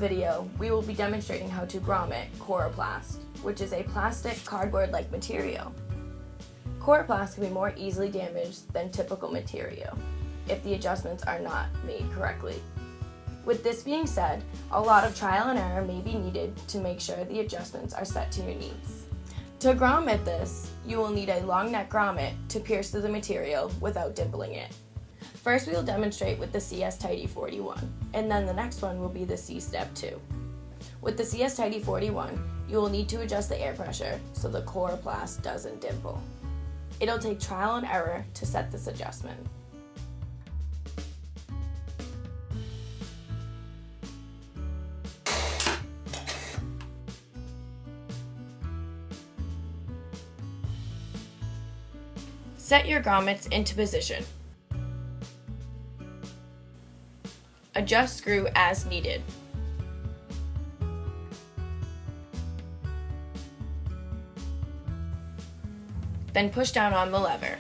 video, we will be demonstrating how to grommet Coroplast, which is a plastic cardboard-like material. Coroplast can be more easily damaged than typical material if the adjustments are not made correctly. With this being said, a lot of trial and error may be needed to make sure the adjustments are set to your needs. To grommet this, you will need a long neck grommet to pierce through the material without dimpling it. First, we will demonstrate with the CS Tidy 41, and then the next one will be the C Step 2. With the CS Tidy 41, you will need to adjust the air pressure so the Coroplast doesn't dimple. It'll take trial and error to set this adjustment. Set your grommets into position. Adjust screw as needed. Then push down on the lever.